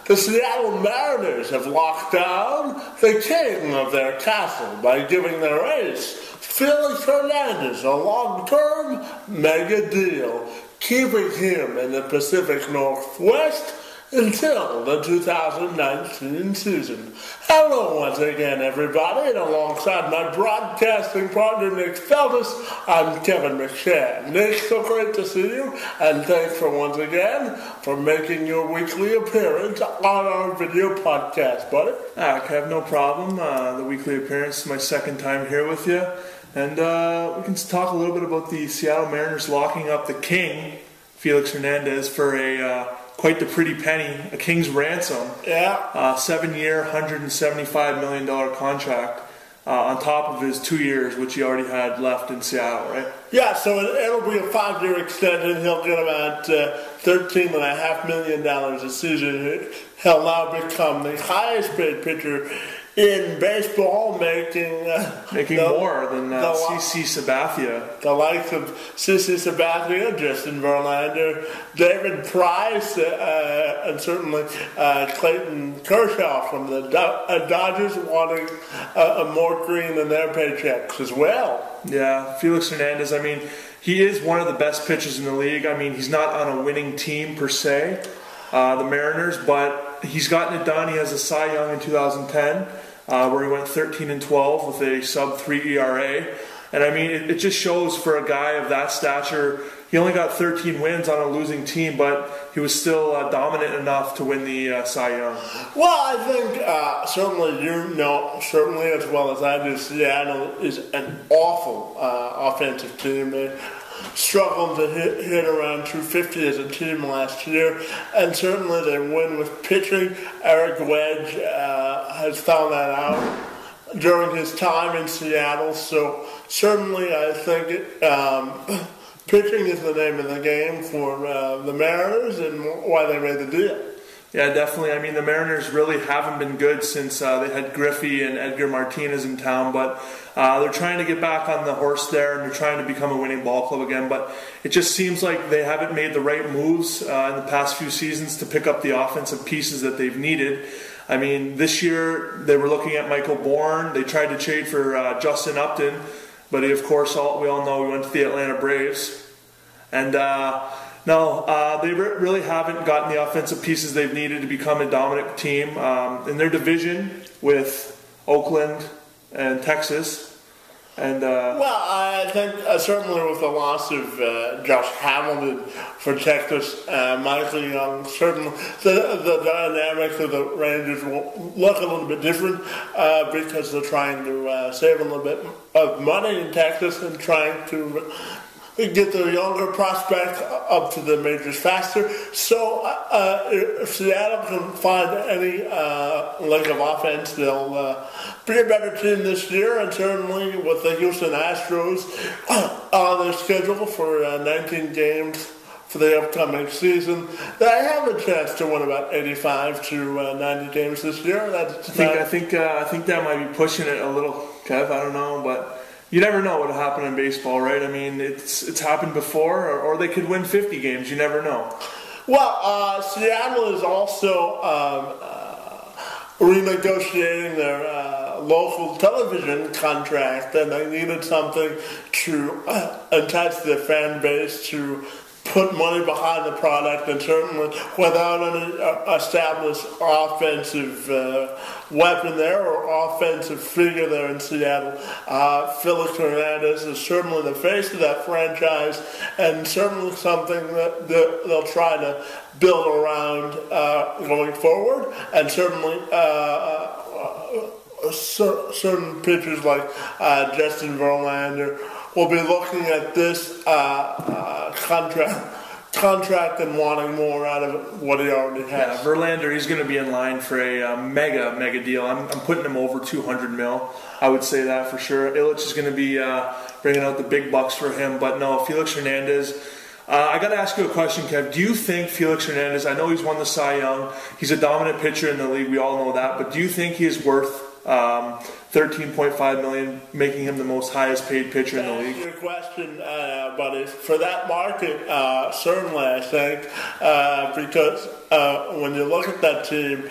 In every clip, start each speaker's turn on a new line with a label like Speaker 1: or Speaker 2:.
Speaker 1: The Seattle Mariners have locked down the king of their castle by giving their ace, Felix Hernandez, a long-term mega deal, keeping him in the Pacific Northwest until the 2019 season. Hello once again, everybody, and alongside my broadcasting partner, Nick Feltus, I'm Kevin McShan. Nick, so great to see you, and thanks for once again for making your weekly appearance on our video podcast, buddy.
Speaker 2: Kev, no problem. The weekly appearance is my second time here with you, and we can talk a little bit about the Seattle Mariners locking up the king, Felix Hernandez, for quite the pretty penny, a king's ransom.
Speaker 1: Yeah.
Speaker 2: 7-year, $175 million contract on top of his 2 years, which he already had left in Seattle, right?
Speaker 1: Yeah, so it'll be a 5-year extension. He'll get about $13.5 million a season. He'll now become the highest paid pitcher in baseball, making
Speaker 2: more than CC Sabathia.
Speaker 1: The likes of CC Sabathia, Justin Verlander, David Price, and certainly Clayton Kershaw from the Dodgers wanting more green in their paychecks as well.
Speaker 2: Yeah, Felix Hernandez, I mean, he is one of the best pitchers in the league. I mean, he's not on a winning team per se, the Mariners, but he's gotten it done. He has a Cy Young in 2010. Where he went 13-12 with a sub-3 ERA. And I mean, it just shows for a guy of that stature, he only got 13 wins on a losing team, but he was still dominant enough to win the Cy Young.
Speaker 1: Well, I think certainly as well as I do, Seattle is an awful offensive team. They struggled to hit around 250 as a team last year, and certainly they win with pitching. Eric Wedge has found that out during his time in Seattle, so certainly I think pitching is the name of the game for the Mariners and why they made the deal.
Speaker 2: Yeah, definitely. I mean, the Mariners really haven't been good since they had Griffey and Edgar Martinez in town, but they're trying to get back on the horse there, and they're trying to become a winning ball club again, but it just seems like they haven't made the right moves in the past few seasons to pick up the offensive pieces that they've needed. I mean, this year they were looking at Michael Bourne. They tried to trade for Justin Upton, but he, of course, we all know he went to the Atlanta Braves. And No, they really haven't gotten the offensive pieces they've needed to become a dominant team in their division with Oakland and Texas. And
Speaker 1: well, I think certainly with the loss of Josh Hamilton for Texas, Michael Young, certainly the dynamics of the Rangers will look a little bit different because they're trying to save a little bit of money in Texas and trying to get the younger prospects up to the majors faster. So if Seattle can find any leg of offense, they'll be a better team this year. And certainly with the Houston Astros on their schedule for 19 games for the upcoming season, they have a chance to win about 85 to 90 games this year.
Speaker 2: I think that might be pushing it a little, Kev. I don't know, but you never know what will happen in baseball, right? I mean, it's happened before, or they could win 50 games. You never know.
Speaker 1: Well, Seattle is also renegotiating their local television contract, and they needed something to entice their fan base to put money behind the product, and certainly without an established offensive weapon there or offensive figure there in Seattle, Felix Hernandez is certainly the face of that franchise, and certainly something that they'll try to build around going forward, and certainly certain pitchers like Justin Verlander will be looking at this contract and wanting more out of what he already has.
Speaker 2: Yeah, Verlander, he's going to be in line for a mega deal. I'm putting him over $200 million. I would say that for sure. Illich is going to be bringing out the big bucks for him. But no, Felix Hernandez. I got to ask you a question, Kev. Do you think Felix Hernandez, I know he's won the Cy Young, he's a dominant pitcher in the league, we all know that, but do you think he is worth $13.5 million, making him the most highest paid pitcher in the league.
Speaker 1: Your question, buddy, for that market, certainly I think, because when you look at that team,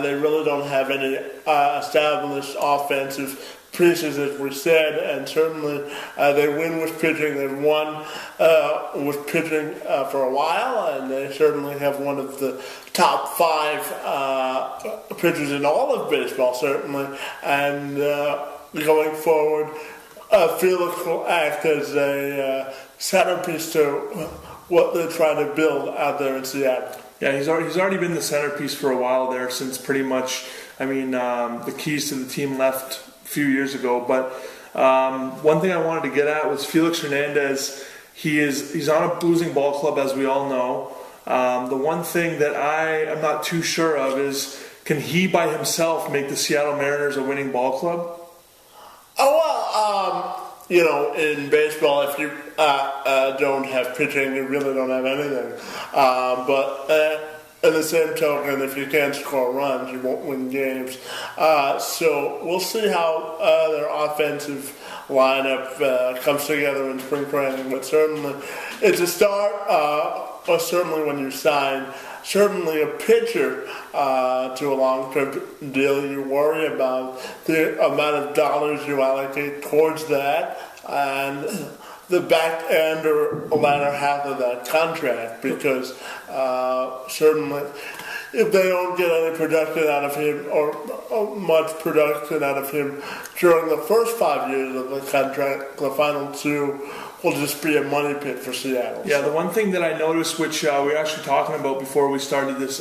Speaker 1: they really don't have any established offensive pieces, as we said, and certainly they win with pitching. They've won with pitching for a while, and they certainly have one of the top 5 pitchers in all of baseball, certainly. And going forward, Felix will act as a centerpiece to what they're trying to build out there in Seattle.
Speaker 2: Yeah, he's already been the centerpiece for a while there, since pretty much, the keys to the team left few years ago. But one thing I wanted to get at was Felix Hernandez. He's on a losing ball club, as we all know. The one thing that I am not too sure of is, can he by himself make the Seattle Mariners a winning ball club?
Speaker 1: Oh, well, in baseball, if you don't have pitching, you really don't have anything. But in the same token, if you can't score runs, you won't win games. So we'll see how their offensive lineup comes together in spring training. But certainly, it's a start. Or certainly when you sign, certainly a pitcher to a long-term deal, you worry about the amount of dollars you allocate towards that and the back end or latter half of that contract, because certainly if they don't get any production out of him or much production out of him during the first 5 years of the contract, the final 2 will just be a money pit for Seattle.
Speaker 2: Yeah, the one thing that I noticed, which we were actually talking about before we started this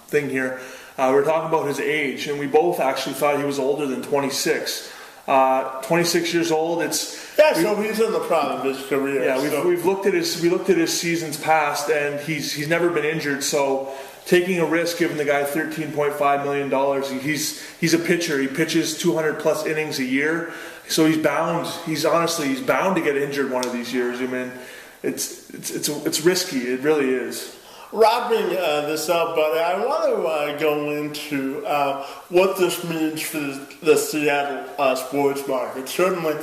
Speaker 2: thing here, we were talking about his age, and we both actually thought he was older than 26. 26 years old.
Speaker 1: So he's in the prime of his career.
Speaker 2: Yeah, we looked at his seasons past, and he's never been injured. So taking a risk, giving the guy $13.5 million, he's a pitcher. He pitches 200 plus innings a year. So he's bound to get injured one of these years. It's risky. It really is.
Speaker 1: Wrapping this up, but I want to go into what this means for the Seattle sports market. Certainly,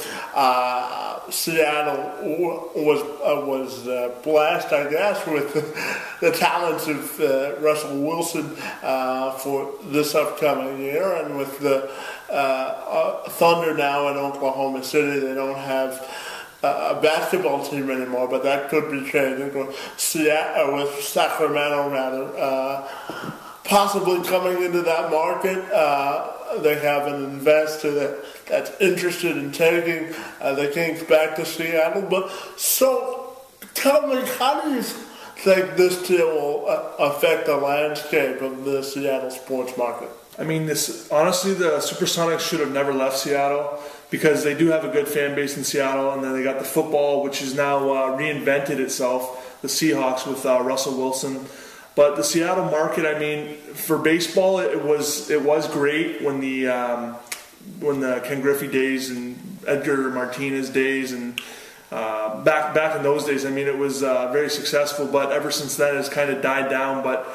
Speaker 1: Seattle was blessed, I guess, with the talents of Russell Wilson for this upcoming year, and with the Thunder now in Oklahoma City. They don't have a basketball team anymore, but that could be changing with Sacramento, possibly coming into that market. They have an investor that's interested in taking the Kings back to Seattle. But so, tell me, how do you think this deal will affect the landscape of the Seattle sports market?
Speaker 2: Honestly, the Supersonics should have never left Seattle, because they do have a good fan base in Seattle, and then they got the football, which has now reinvented itself, the Seahawks with Russell Wilson. But the Seattle market, for baseball, it was great when the Ken Griffey days and Edgar Martinez days and back in those days, it was very successful. But ever since then, it's kind of died down. But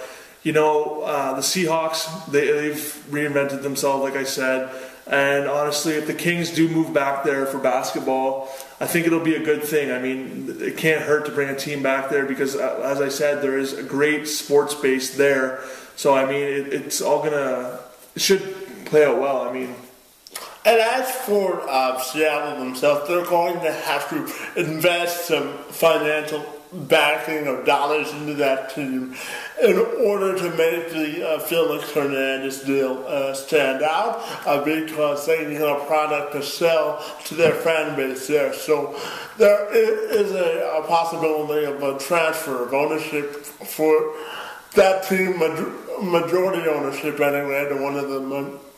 Speaker 2: the Seahawks, they've reinvented themselves, like I said. And honestly, if the Kings do move back there for basketball, I think it'll be a good thing. It can't hurt to bring a team back there, because, as I said, there is a great sports base there. So, it's all it should play out well. And
Speaker 1: as for Seattle themselves, they're going to have to invest some financial backing of dollars into that team in order to make the Felix Hernandez deal stand out, because they need a product to sell to their fan base there. So there is a possibility of a transfer of ownership for that team, majority ownership anyway, to one of the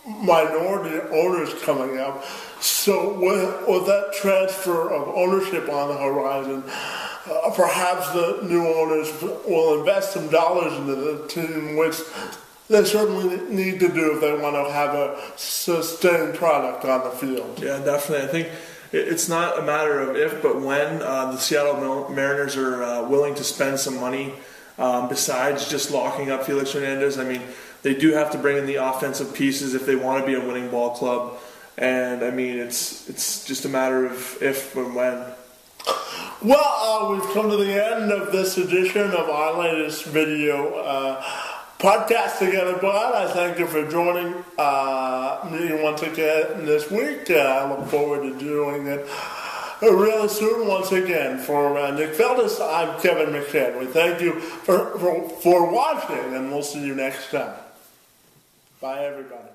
Speaker 1: minority owners coming up. So with that transfer of ownership on the horizon, perhaps the new owners will invest some dollars into the team, which they certainly need to do if they want to have a sustained product on the field.
Speaker 2: Yeah, definitely. I think it's not a matter of if, but when the Seattle Mariners are willing to spend some money besides just locking up Felix Hernandez. they do have to bring in the offensive pieces if they want to be a winning ball club. And I mean, it's just a matter of if and when.
Speaker 1: Well, we've come to the end of this edition of our latest video podcast together, Brad. I thank you for joining me once again this week. I look forward to doing it really soon once again. For Nick Felix, I'm Kevin McShan. We thank you for watching, and we'll see you next time. Bye, everybody.